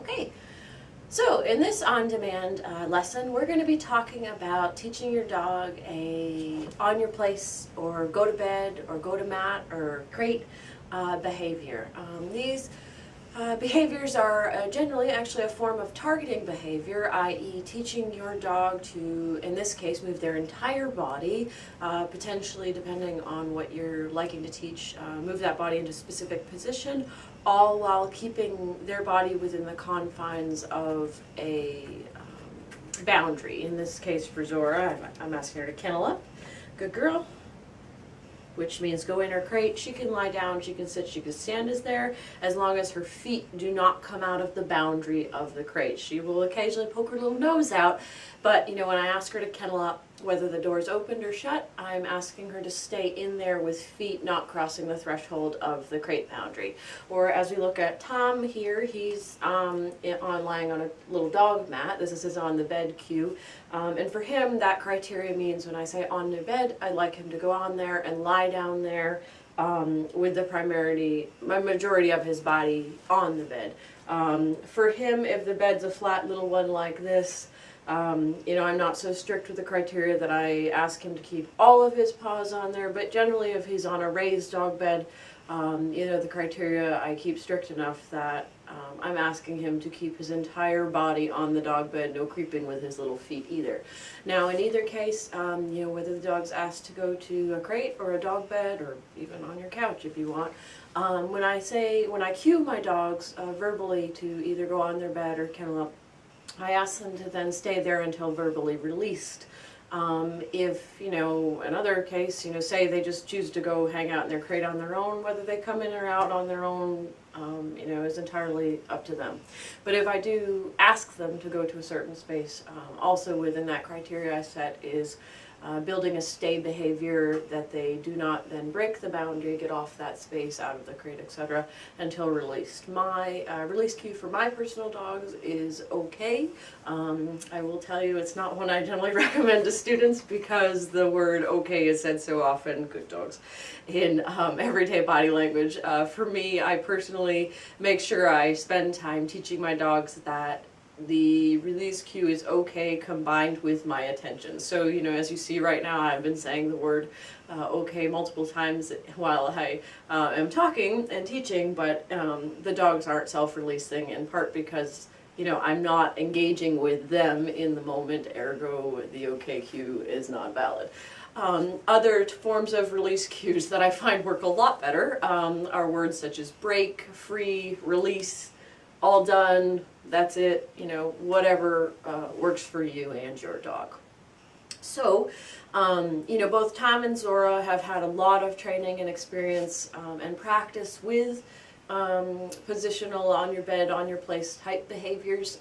Okay, so in this on-demand lesson, we're going to be talking about teaching your dog a on your place or go to bed or go to mat or crate behavior. These behaviors are generally actually a form of targeting behavior, i.e. teaching your dog to, in this case, move their entire body, potentially depending on what you're liking to teach, move that body into a specific position, all while keeping their body within the confines of a boundary. In this case for Zora, I'm asking her to kennel up. Good girl. Which means go in her crate. She can lie down, she can sit, she can stand as long as her feet do not come out of the boundary of the crate. She will occasionally poke her little nose out, but when I ask her to kennel up, whether the door is opened or shut, I'm asking her to stay in there with feet not crossing the threshold of the crate boundary. Or as we look at Tom here, he's lying on a little dog mat. This is his on the bed cue. And for him, that criteria means when I say on the bed, I'd like him to go on there and lie down there with the majority of his body on the bed. For him, if the bed's a flat little one like this, I'm not so strict with the criteria that I ask him to keep all of his paws on there, but generally if he's on a raised dog bed, the criteria I keep strict enough that I'm asking him to keep his entire body on the dog bed, no creeping with his little feet either. Now in either case, whether the dog's asked to go to a crate or a dog bed or even on your couch if you want, when I cue my dogs verbally to either go on their bed or kennel up, I ask them to then stay there until verbally released. If, another case, say they just choose to go hang out in their crate on their own, whether they come in or out on their own, is entirely up to them. But if I do ask them to go to a certain space, also within that criteria I set is building a stay behavior that they do not then break the boundary, get off that space, out of the crate, etc., until released. My release cue for my personal dogs is okay. I will tell you it's not one I generally recommend to students because the word okay is said so often, good dogs, in everyday body language. For me, I personally make sure I spend time teaching my dogs that the release cue is okay combined with my attention. So, as you see right now, I've been saying the word okay multiple times while I am talking and teaching, but the dogs aren't self-releasing, in part because, I'm not engaging with them in the moment, ergo the okay cue is not valid. Other forms of release cues that I find work a lot better are words such as break, free, release, all done, that's it, whatever works for you and your dog. So, both Tom and Zora have had a lot of training and experience and practice with positional, on your bed, on your place type behaviors,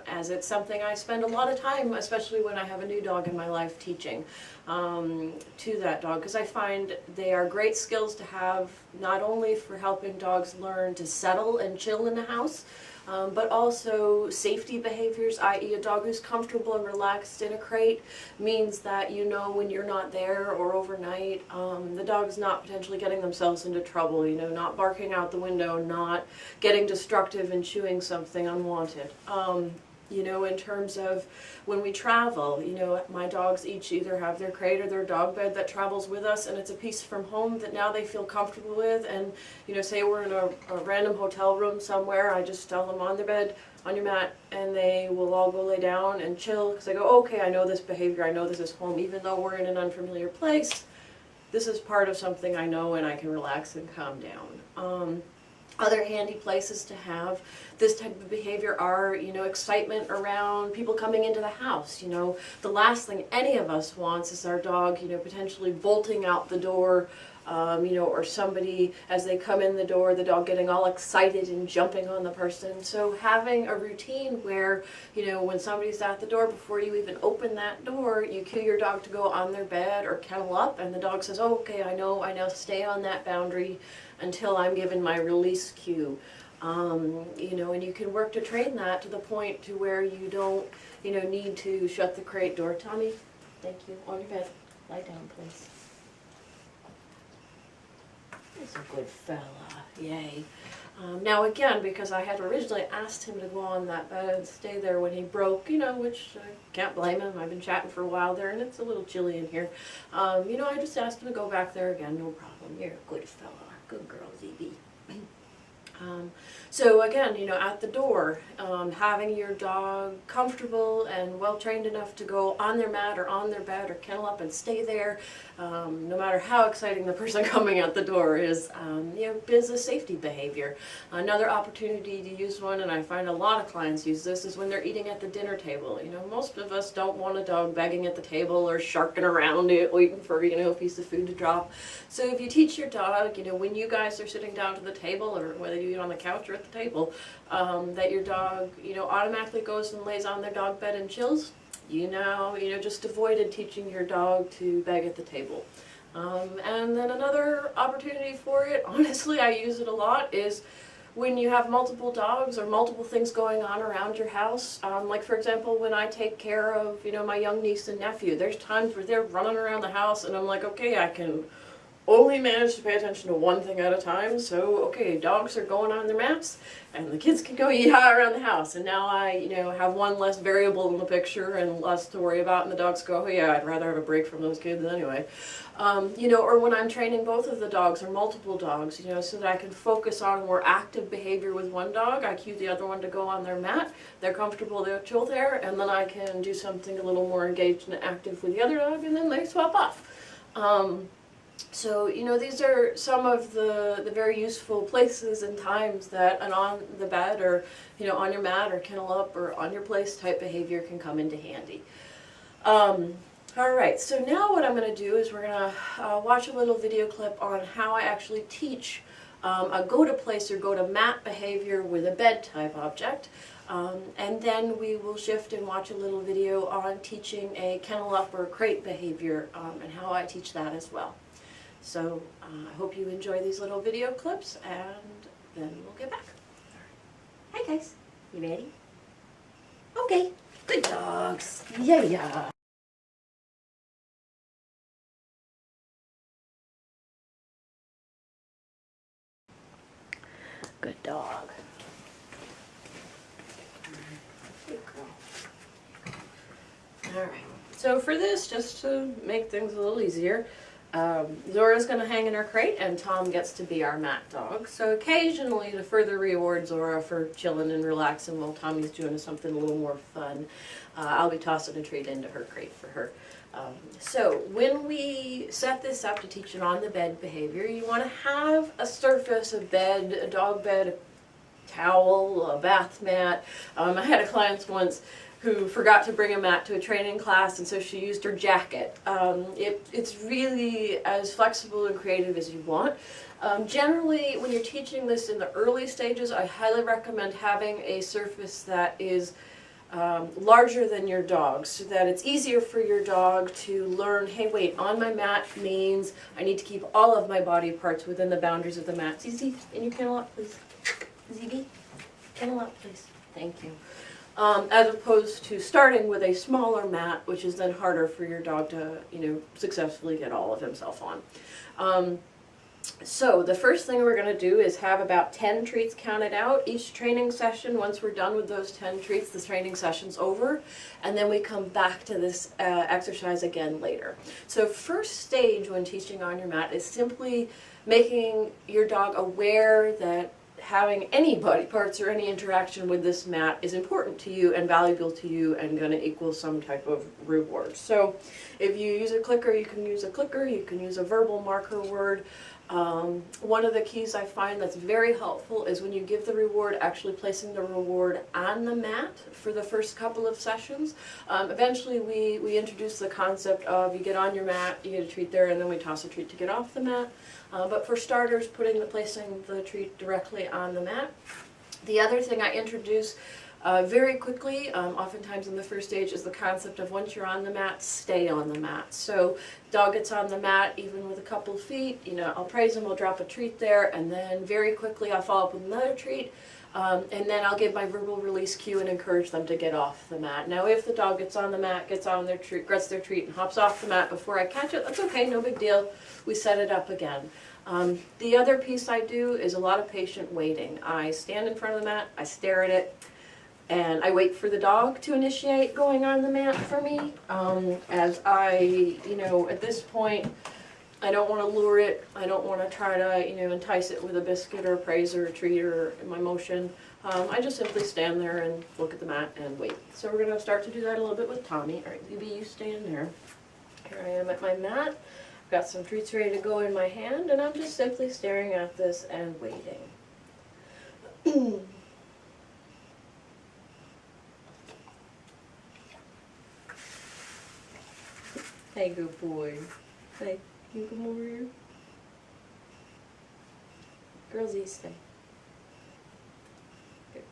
as it's something I spend a lot of time, especially when I have a new dog in my life, teaching to that dog, because I find they are great skills to have, not only for helping dogs learn to settle and chill in the house, but also safety behaviors, i.e. a dog who's comfortable and relaxed in a crate means that when you're not there or overnight, the dog's not potentially getting themselves into trouble, not barking out the window, not getting destructive and chewing something unwanted. In terms of when we travel, my dogs each either have their crate or their dog bed that travels with us, and it's a piece from home that now they feel comfortable with. And, say we're in a random hotel room somewhere, I just tell them on their bed, on your mat, and they will all go lay down and chill, because I go, okay, I know this behavior, I know this is home, even though we're in an unfamiliar place, this is part of something I know and I can relax and calm down. Other handy places to have this type of behavior are, excitement around people coming into the house. The last thing any of us wants is our dog, potentially bolting out the door, or somebody, as they come in the door, the dog getting all excited and jumping on the person. So having a routine where, when somebody's at the door, before you even open that door, you cue your dog to go on their bed or kennel up, and the dog says, oh, okay, I know, stay on that boundary until I'm given my release cue. And you can work to train that to the point to where you don't, need to shut the crate door. Tommy, thank you. On your bed. Lie down, please. He's a good fella. Yay. Now again, because I had originally asked him to go on that bed and stay there when he broke, which I can't blame him. I've been chatting for a while there and it's a little chilly in here. I just asked him to go back there again, no problem. You're a good fella, good girl, ZB. So again, at the door, having your dog comfortable and well trained enough to go on their mat or on their bed or kennel up and stay there, no matter how exciting the person coming out the door is, business safety behavior. Another opportunity to use one, and I find a lot of clients use this, is when they're eating at the dinner table. Most of us don't want a dog begging at the table or sharking around it, waiting for, a piece of food to drop. So if you teach your dog, when you guys are sitting down to the table, or whether you eat on the couch or at the table, that your dog, automatically goes and lays on their dog bed and chills, just avoided teaching your dog to beg at the table. And then another opportunity for it, honestly, I use it a lot, is when you have multiple dogs or multiple things going on around your house. Like for example, when I take care of, my young niece and nephew, there's times where they're running around the house and I'm like, okay, I can only manage to pay attention to one thing at a time. So, okay, dogs are going on their mats, and the kids can go yee-haw around the house. And now I, have one less variable in the picture and less to worry about, and the dogs go, oh yeah, I'd rather have a break from those kids anyway. Or when I'm training both of the dogs or multiple dogs, so that I can focus on more active behavior with one dog, I cue the other one to go on their mat, they're comfortable, they'll chill there, and then I can do something a little more engaged and active with the other dog, and then they swap off. So, these are some of the very useful places and times that an on the bed or, on your mat or kennel up or on your place type behavior can come into handy. All right, so now what I'm going to do is we're going to watch a little video clip on how I actually teach a go-to-place or go-to-mat behavior with a bed type object. And then we will shift and watch a little video on teaching a kennel up or crate behavior and how I teach that as well. So I hope you enjoy these little video clips, and then we'll get back. Hi guys, you ready? Okay, good dogs. Yeah. Good dog. Good girl. Alright, so for this, just to make things a little easier, Zora's going to hang in her crate, and Tom gets to be our mat dog. So occasionally, to further reward Zora for chilling and relaxing while Tommy's doing something a little more fun, I'll be tossing a treat into her crate for her. So when we set this up to teach an on-the-bed behavior, you want to have a surface, a bed, a dog bed, a towel, a bath mat. I had a client once who forgot to bring a mat to a training class, and so she used her jacket. It's really as flexible and creative as you want. Generally, when you're teaching this in the early stages, I highly recommend having a surface that is larger than your dog, so that it's easier for your dog to learn, hey wait, on my mat means I need to keep all of my body parts within the boundaries of the mat. ZZ, can you kennel up please? ZB, kennel up please. Thank you. As opposed to starting with a smaller mat, which is then harder for your dog to, successfully get all of himself on. So the first thing we're going to do is have about 10 treats counted out each training session. Once we're done with those 10 treats, the training session's over, and then we come back to this exercise again later. So first stage when teaching on your mat is simply making your dog aware that having any body parts or any interaction with this mat is important to you and valuable to you and going to equal some type of reward. So if you use a clicker, you can use a clicker, you can use a verbal marker word. One of the keys I find that's very helpful is when you give the reward, actually placing the reward on the mat for the first couple of sessions. Eventually we introduce the concept of you get on your mat, you get a treat there, and then we toss a treat to get off the mat. But for starters, placing the treat directly on the mat. The other thing I introduce very quickly, oftentimes in the first stage, is the concept of once you're on the mat, stay on the mat. So dog gets on the mat, even with a couple feet, I'll praise him, I'll drop a treat there, and then very quickly I'll follow up with another treat, and then I'll give my verbal release cue and encourage them to get off the mat. Now if the dog gets on the mat, gets their treat, and hops off the mat before I catch it, that's okay, no big deal. We set it up again. The other piece I do is a lot of patient waiting. I stand in front of the mat, I stare at it, and I wait for the dog to initiate going on the mat for me. As I, at this point, I don't want to lure it. I don't want to try to, entice it with a biscuit or a praise or a treat or my motion. I just simply stand there and look at the mat and wait. So we're going to start to do that a little bit with Tommy. All right, Libby, you stand there. Here I am at my mat. I've got some treats ready to go in my hand, and I'm just simply staring at this and waiting. Hey, good boy. Hey, you come over here. Girlsy, stay. Good.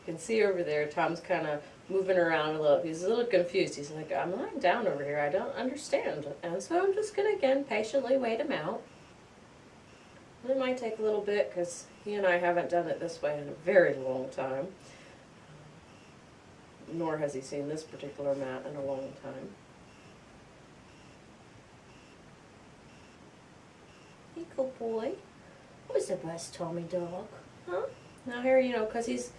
You can see over there, Tom's kind of moving around a little. He's a little confused. He's like, I'm lying down over here. I don't understand. And so I'm just going to, again, patiently wait him out. And it might take a little bit because he and I haven't done it this way in a very long time. Nor has he seen this particular mat in a long time. Hey, good boy. Who's the best Tommy dog? Huh? Now here, because he's...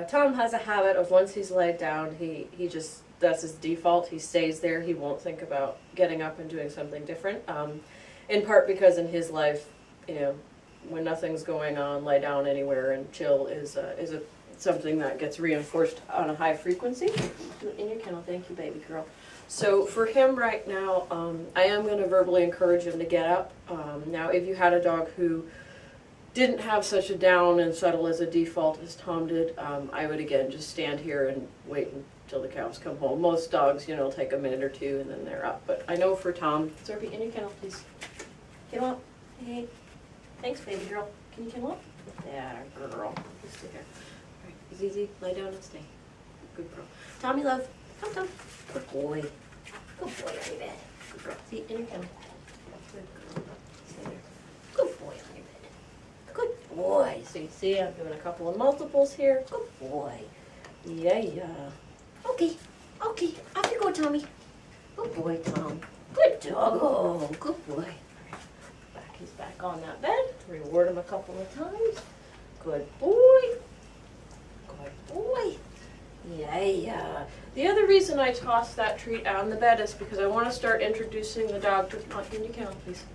Tom has a habit of once he's laid down, he just, that's his default. He stays there. He won't think about getting up and doing something different. In part because in his life, when nothing's going on, lay down anywhere and chill is something that gets reinforced on a high frequency. In your kennel, thank you, baby girl. So for him right now, I am going to verbally encourage him to get up. Now, if you had a dog who didn't have such a down and settle as a default as Tom did, I would again just stand here and wait until the cows come home. Most dogs, take a minute or two and then they're up. But I know for Tom, Sophie, in your kennel, please. Get him up. Hey. Thanks, baby girl. Can you come up? Yeah, girl. Just sit here. All right, it's easy. Lay down and stay. Good girl. Tommy, love. Come, Tom. Good boy. Good boy on your bed. Good girl. See, in your kennel. Good girl. Stay there. Good boy on your bed. Good boy. So you see, I'm doing a couple of multiples here. Good boy. Yeah. Okay. Off you go, Tommy. Good boy, Tom. Good dog. Oh, good boy. He's back on that bed. Reward him a couple of times. Good boy. Good boy. Yeah. The other reason I toss that treat on the bed is because I want to start introducing the dog to, can you count, please?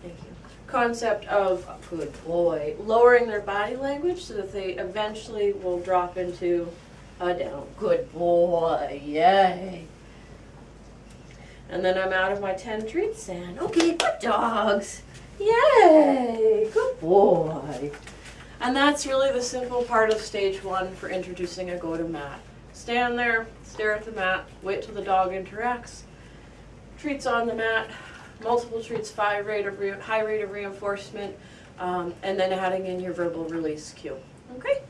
Thank you. Concept of, good boy, lowering their body language so that they eventually will drop into a down. Good boy. Yay. And then I'm out of my 10 treats and, okay, good dogs. Yay! Good boy. And that's really the simple part of stage 1 for introducing a go-to mat. Stand there, stare at the mat, wait till the dog interacts. Treats on the mat, multiple treats, high rate of reinforcement, and then adding in your verbal release cue. Okay?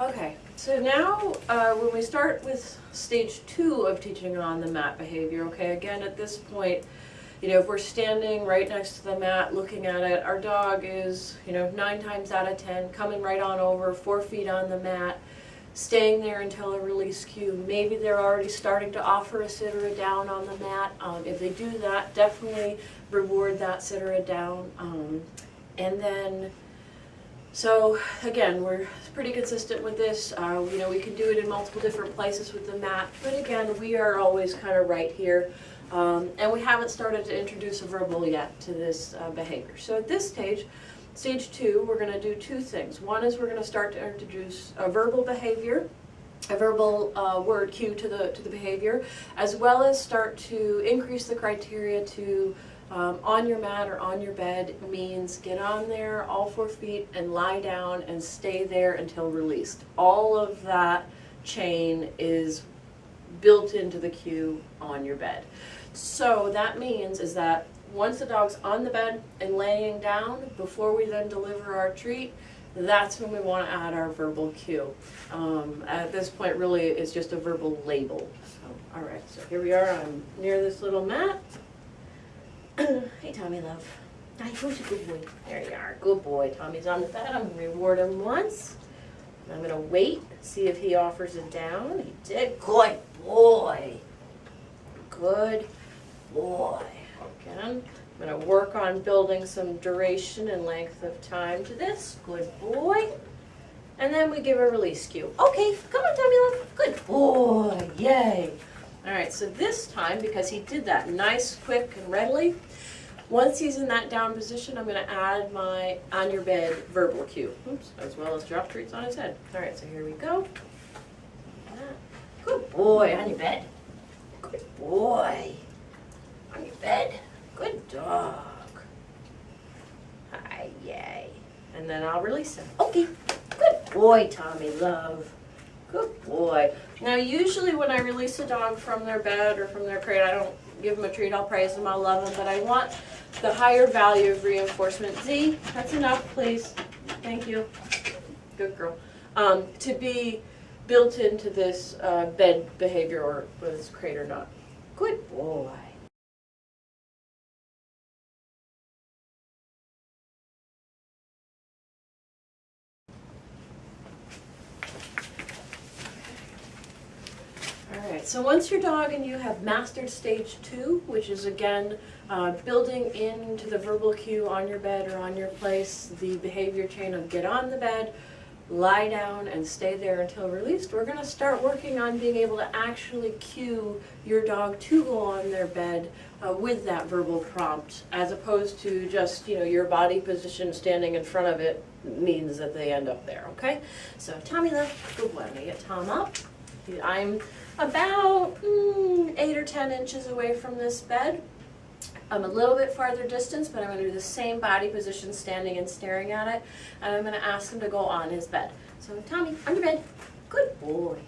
Okay, so now when we start with stage 2 of teaching on the mat behavior, okay, again at this point, if we're standing right next to the mat looking at it, our dog is, 9 times out of 10 coming right on over, 4 feet on the mat, staying there until a release cue. Maybe they're already starting to offer a sit or a down on the mat. If they do that, definitely reward that sit or a down. And then, so again, we're pretty consistent with this. We can do it in multiple different places with the mat, but again, we are always kind of right here. And we haven't started to introduce a verbal yet to this behavior. So at this stage, stage 2, we're going to do 2 things. One is we're going to start to introduce a verbal behavior, a verbal word cue to the behavior, as well as start to increase the criteria to on your mat or on your bed means get on there all 4 feet and lie down and stay there until released. All of that chain is built into the cue on your bed. So that means is that once the dog's on the bed and laying down, before we then deliver our treat, that's when we want to add our verbal cue. At this point, really, it's just a verbal label. So, all right, so here we are. I'm near this little mat. Hey, Tommy, love. Hi, who's a good boy? There you are. Good boy. Tommy's on the bed. I'm going to reward him once. I'm going to wait, see if he offers it down. He did. Good boy. Good boy. Again, I'm going to work on building some duration and length of time to this. Good boy. And then we give a release cue. Okay, come on, Tommy, love. Good boy. Yay. All right, so this time, because he did that nice, quick, and readily, once he's in that down position, I'm going to add my on your bed verbal cue. Oops, as well as drop treats on his head. All right, so here we go. Good boy, on your bed. Good boy. On your bed. Good dog. Hi, yay. And then I'll release him. Okay. Good boy, Tommy, love. Good boy. Now, usually when I release a dog from their bed or from their crate, I don't give them a treat. I'll praise them. I'll love them. But I want the higher value of reinforcement. Z, that's enough, please. Thank you. Good girl. To be built into this bed behavior, or whether it's crate or not. Good boy. Alright, so once your dog and you have mastered stage 2, which is again building into the verbal cue on your bed or on your place, the behavior chain of get on the bed, lie down, and stay there until released, we're going to start working on being able to actually cue your dog to go on their bed with that verbal prompt, as opposed to just, your body position standing in front of it means that they end up there, okay? So Tommy left, good boy. I'm going to get Tom up. I'm about 8 or 10 inches away from this bed. I'm a little bit farther distance, but I'm going to do the same body position, standing and staring at it, and I'm going to ask him to go on his bed. So, Tommy, on your bed. Good boy.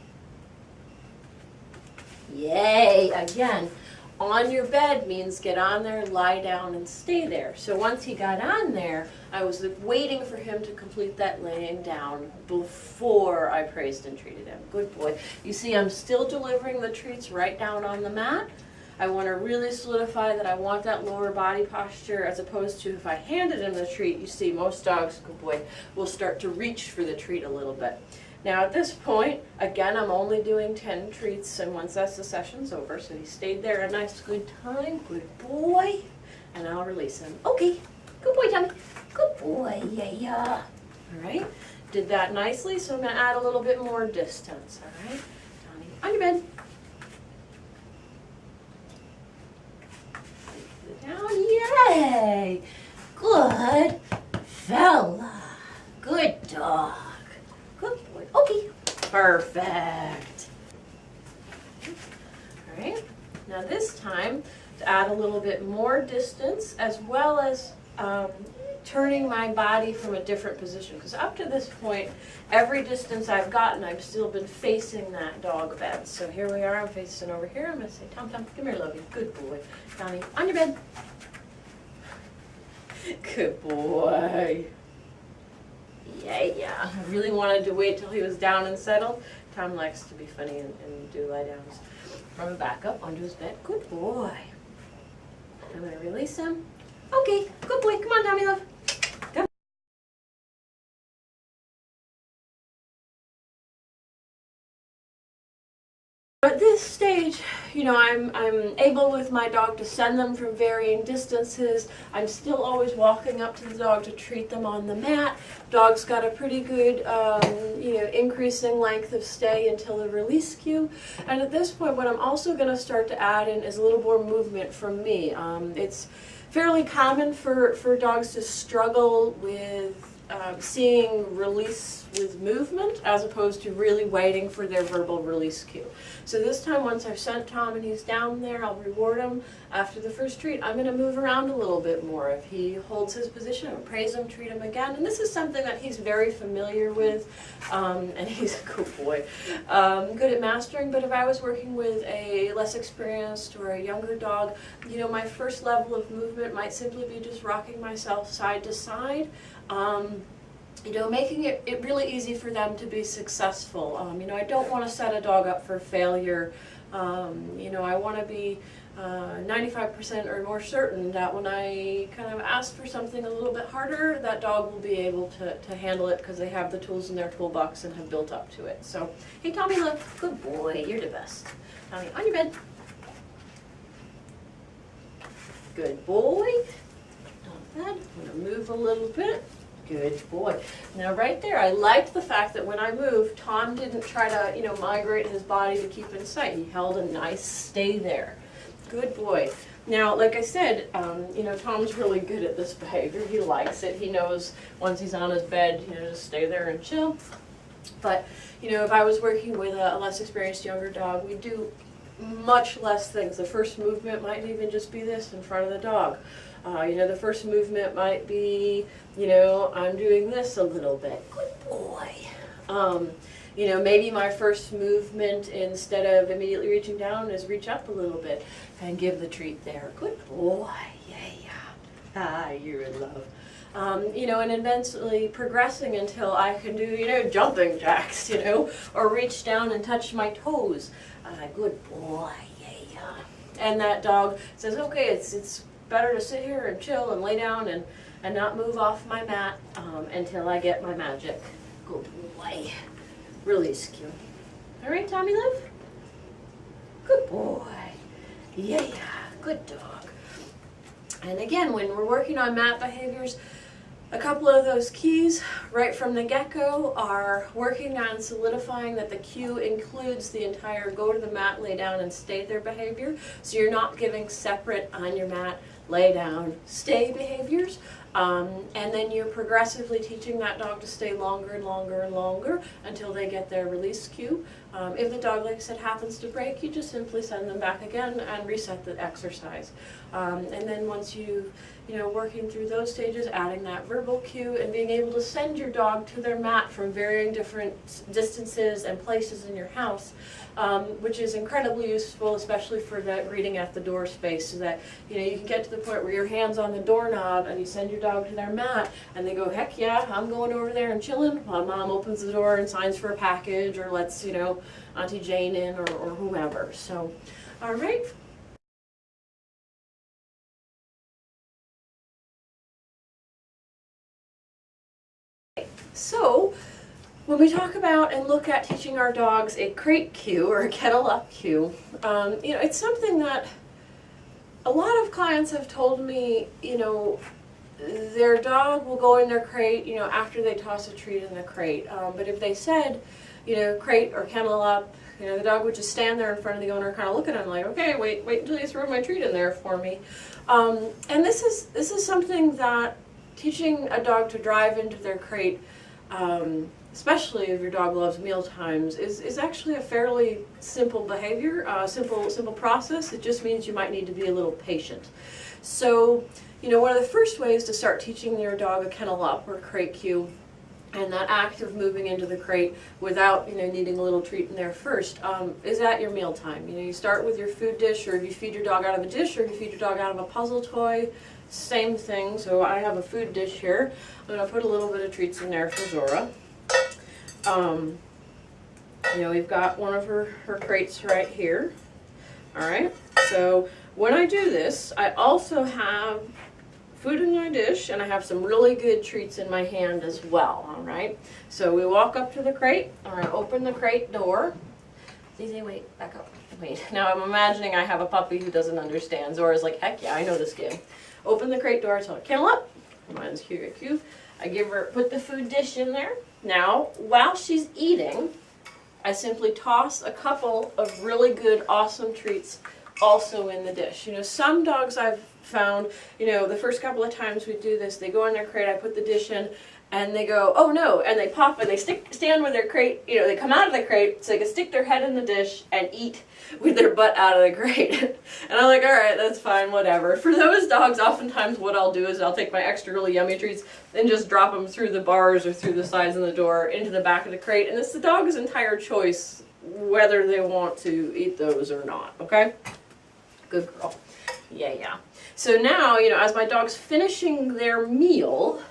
Yay! Again, on your bed means get on there, lie down, and stay there. So once he got on there, I was waiting for him to complete that laying down before I praised and treated him. Good boy. You see, I'm still delivering the treats right down on the mat. I want to really solidify that I want that lower body posture, as opposed to if I handed him the treat, you see most dogs, good boy, will start to reach for the treat a little bit. Now at this point, again, I'm only doing 10 treats, and once that's the session's over, so he stayed there a nice good time, good boy, and I'll release him. Okay, good boy, Tommy, good boy, yeah. All right, did that nicely, so I'm going to add a little bit more distance, all right? Tommy, on your bed. Down, yay! Good fella. Good dog. Good boy. Okay. Perfect. All right. Now this time, to add a little bit more distance, as well as turning my body from a different position. Because up to this point, every distance I've gotten, I've still been facing that dog bed. So here we are, I'm facing over here. I'm going to say, Tom, come here, lovey. Good boy. Tommy, on your bed. Good boy. Yeah. I really wanted to wait till he was down and settled. Tom likes to be funny and do lie downs. From him back up onto his bed. Good boy. I'm going to release him. Okay, good boy. Come on, Tommy, love. Come. At this stage, I'm able with my dog to send them from varying distances. I'm still always walking up to the dog to treat them on the mat. Dog's got a pretty good, increasing length of stay until the release cue. And at this point, what I'm also going to start to add in is a little more movement from me. It's fairly common for dogs to struggle with seeing release with movement, as opposed to really waiting for their verbal release cue. So this time, once I've sent Tom and he's down there, I'll reward him. After the first treat, I'm going to move around a little bit more. If he holds his position, I'll praise him, treat him again. And this is something that he's very familiar with, and he's a good boy, good at mastering. But if I was working with a less experienced or a younger dog, my first level of movement might simply be just rocking myself side to side. making it really easy for them to be successful. I don't want to set a dog up for failure. I want to be 95% or more certain that when I kind of ask for something a little bit harder, that dog will be able to handle it because they have the tools in their toolbox and have built up to it. So, hey Tommy, look, good boy, you're the best. Tommy, on your bed. Good boy. Not bad. I'm going to move a little bit. Good boy. Now right there, I liked the fact that when I moved, Tom didn't try to, migrate his body to keep in sight. He held a nice stay there. Good boy. Now, like I said, Tom's really good at this behavior. He likes it. He knows once he's on his bed, just stay there and chill. But, if I was working with a less experienced younger dog, we do much less things. The first movement might even just be this in front of the dog. The first movement might be, I'm doing this a little bit. Good boy. Maybe my first movement, instead of immediately reaching down, is reach up a little bit and give the treat there. Good boy. Yeah. You're in love. And eventually progressing until I can do, jumping jacks, or reach down and touch my toes. Good boy. Yeah. And that dog says, okay, it's better to sit here and chill and lay down and not move off my mat until I get my magic. Good boy. Release cue. All right, Tommy love? Good boy. Yeah, good dog. And again, when we're working on mat behaviors, a couple of those keys right from the get-go are working on solidifying that the cue includes the entire go to the mat, lay down, and stay there behavior. So you're not giving separate on your mat, lay down, stay behaviors. And then you're progressively teaching that dog to stay longer and longer and longer until they get their release cue. If the dog, like I said, happens to break, you just simply send them back again and reset the exercise. And then once working through those stages, adding that verbal cue and being able to send your dog to their mat from varying different distances and places in your house, which is incredibly useful, especially for that greeting at the door space, so that you can get to the point where your hand's on the doorknob and you send your dog to their mat and they go, heck yeah, I'm going over there and chilling while mom opens the door and signs for a package or lets Auntie Jane in or whomever. So, all right. So, when we talk about and look at teaching our dogs a crate cue or a kennel up cue, it's something that a lot of clients have told me, their dog will go in their crate, after they toss a treat in the crate. But if they said, crate or kennel up, the dog would just stand there in front of the owner, kind of looking at him like, okay, wait until you throw my treat in there for me. And this is something that teaching a dog to drive into their crate, especially if your dog loves meal times, is actually a fairly simple behavior, simple process. It just means you might need to be a little patient. So, one of the first ways to start teaching your dog a kennel up or crate cue, and that act of moving into the crate without needing a little treat in there first, is at your meal time. You start with your food dish, or if you feed your dog out of a dish, or if you feed your dog out of a puzzle toy, same thing. So I have a food dish here. I'm going to put a little bit of treats in there for Zora. We've got one of her crates right here. All right. So when I do this, I also have food in my dish, and I have some really good treats in my hand as well. All right. So we walk up to the crate. I'm going to open the crate door. Zizi, wait, back up. Wait. Now I'm imagining I have a puppy who doesn't understand. Zora's like, heck yeah, I know this game. Open the crate door, tell her, kennel up. Mine's cute. I put the food dish in there. Now, while she's eating, I simply toss a couple of really good, awesome treats also in the dish. Some dogs I've found, the first couple of times we do this, they go in their crate, I put the dish in, and they go, oh no, and they pop and they stand with their crate, they come out of the crate so they can stick their head in the dish and eat with their butt out of the crate. And I'm like, all right, that's fine, whatever. For those dogs, oftentimes what I'll do is I'll take my extra really yummy treats and just drop them through the bars or through the sides of the door into the back of the crate. And it's the dog's entire choice whether they want to eat those or not, okay? Good girl. Yeah. So now, as my dog's finishing their meal,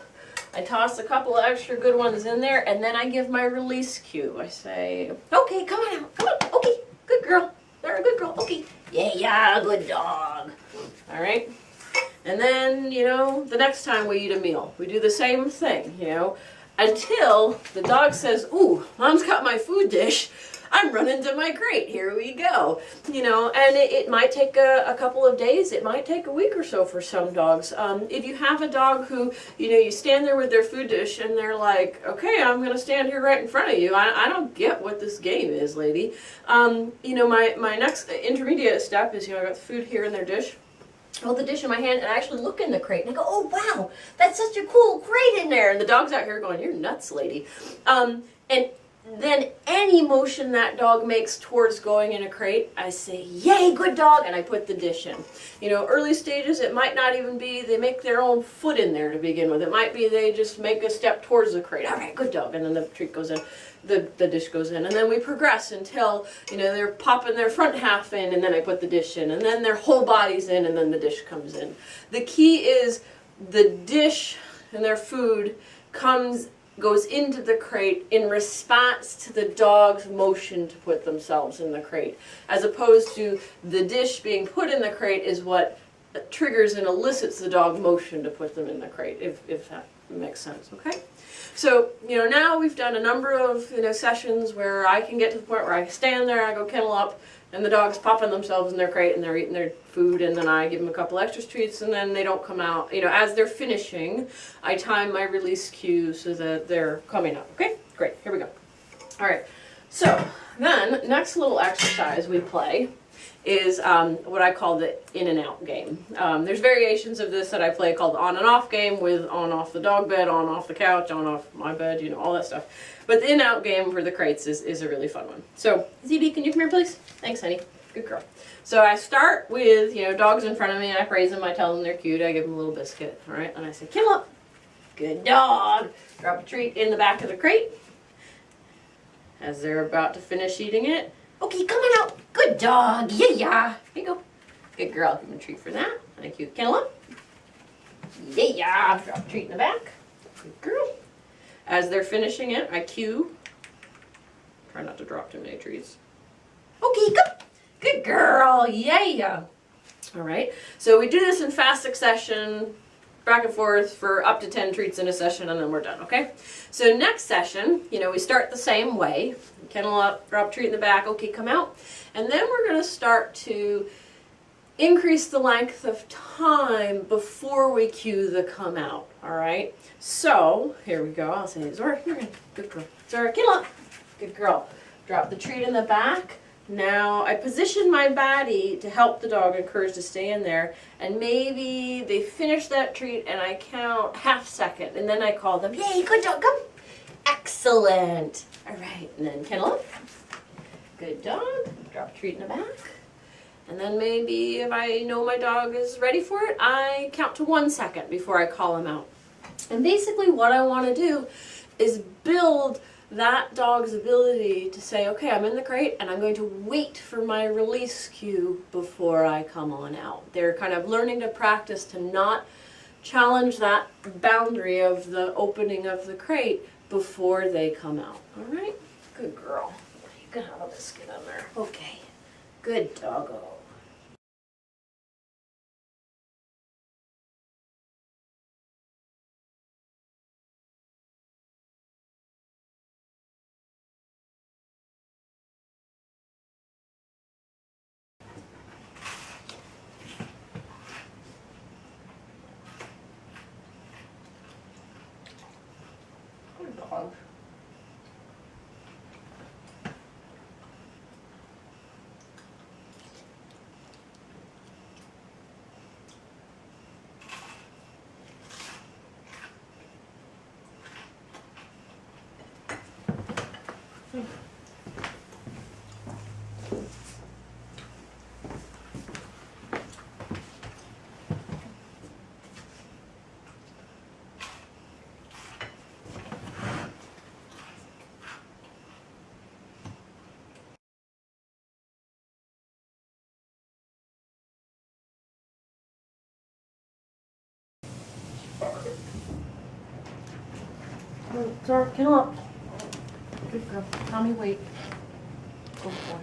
I toss a couple of extra good ones in there, and then I give my release cue. I say, okay, come on out, come on, okay, good girl, you're a good girl, okay, yeah, good dog. All right, and then, you know, the next time we eat a meal, we do the same thing, you know, until the dog says, ooh, mom's got my food dish, I'm running to my crate, here we go. You know, and it might take a couple of days, it might take a week or so for some dogs. If you have a dog who, you know, you stand there with their food dish and they're like, okay, I'm going to stand here right in front of you. I don't get what this game is, lady. You know, my next intermediate step is, you know, I got the food here in their dish. I hold the dish in my hand and I actually look in the crate and I go, oh wow, that's such a cool crate in there. And the dog's out here going, you're nuts, lady. And then any motion that dog makes towards going in a crate, I say, yay, good dog, and I put the dish in. You know, early stages, it might not even be they make their own foot in there to begin with. It might be they just make a step towards the crate. All right, good dog, and then the treat goes in, the dish goes in. And then we progress until, you know, they're popping their front half in, and then I put the dish in, and then their whole body's in, and then the dish comes in. The key is the dish and their food goes into the crate in response to the dog's motion to put themselves in the crate, as opposed to the dish being put in the crate is what triggers and elicits the dog motion to put them in the crate, if that makes sense, okay? So, you know, now we've done a number of, you know, sessions where I can get to the point where I stand there, I go kennel up, and the dog's popping themselves in their crate and they're eating their food, and then I give them a couple extra treats, and then they don't come out. You know, as they're finishing, I time my release cue so that they're coming out. Okay, great, here we go. All right, so then next little exercise we play is what I call the in and out game. There's variations of this that I play called the on and off game, with on off the dog bed, on off the couch, on off my bed, you know, all that stuff. But the in and out game for the crates is a really fun one. So, ZB, can you come here, please? Thanks, honey. Good girl. So I start with, you know, dogs in front of me, and I praise them, I tell them they're cute, I give them a little biscuit, all right? And I say, kennel up. Good dog. Drop a treat in the back of the crate. As they're about to finish eating it, okay, come on out. Good dog. Yeah. Here you go. Good girl. Give me a treat for that. Thank you. Kennel up. Yeah. Drop a treat in the back. Good girl. As they're finishing it, I cue. Try not to drop too many treats. Okay, go. Good girl. Yeah. All right. So we do this in fast succession, back and forth for up to 10 treats in a session, and then we're done, okay? So next session, you know, we start the same way. Kennel up, drop a treat in the back, okay, come out. And then we're going to start to increase the length of time before we cue the come out, all right? So, here we go. I'll say, Zora, you're good. Good girl. Zora, kennel up. Good girl. Drop the treat in the back. Now, I position my body to help the dog, encourage to stay in there, and maybe they finish that treat and I count half second, and then I call them, yay, good dog, come. Excellent. All right, and then kennel up. Good dog. Drop a treat in the back. And then maybe if I know my dog is ready for it, I count to 1 second before I call him out. And basically what I want to do is build that dog's ability to say, okay, I'm in the crate and I'm going to wait for my release cue before I come on out. They're kind of learning to practice to not challenge that boundary of the opening of the crate before they come out. All right? Good girl. You can have a biscuit in there. Okay. Good doggo. Good dog. Zara, kennel up. Good girl. Tommy, wait. Go for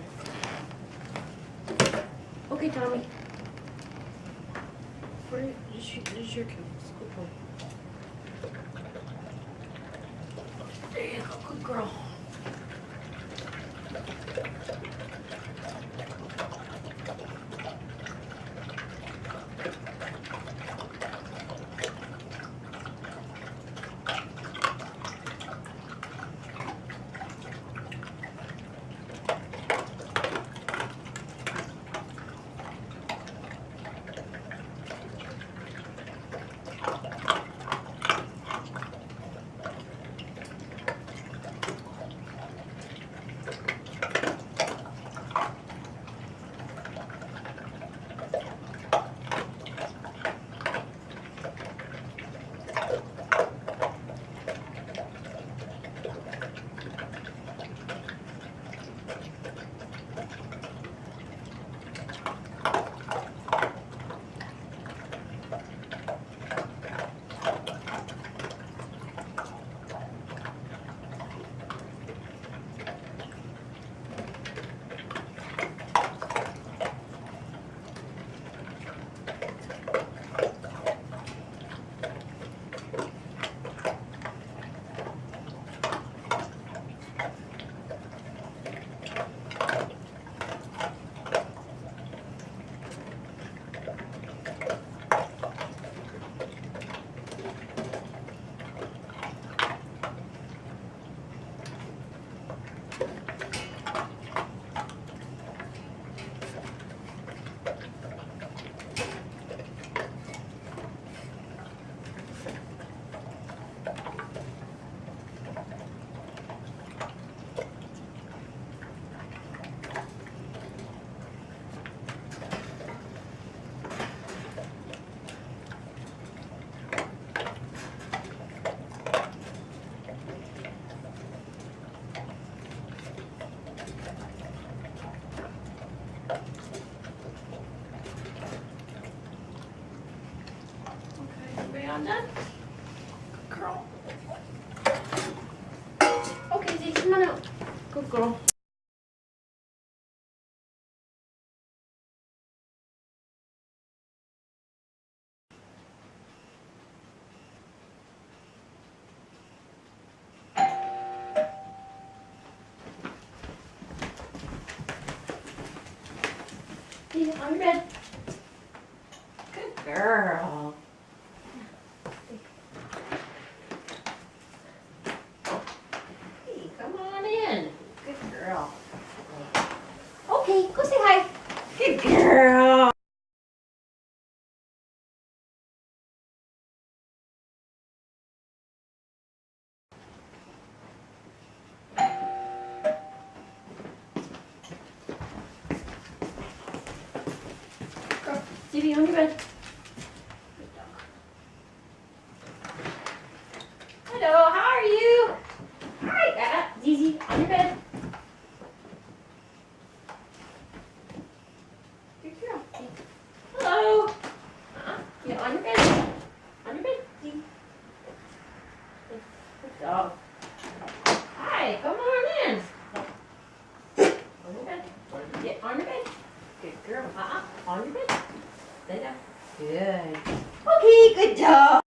it. Okay, Tommy. There's your kennels. Good boy. There you go. Good girl. I'm done. Good girl. Okay, Zeke, come on out. Good girl. Zeke, on your bed. Good girl. Okay, go say hi. Good girl. Girl, Stevie, on your bed. Good dog. Hello, how are you? Hi, Zizi, on your bed. Hello. Yeah, on your bed. On your bed. Good dog. Hi, come on in. On your bed. Get on your bed. Good girl. On your bed. Lay down. Good. Okay, good dog.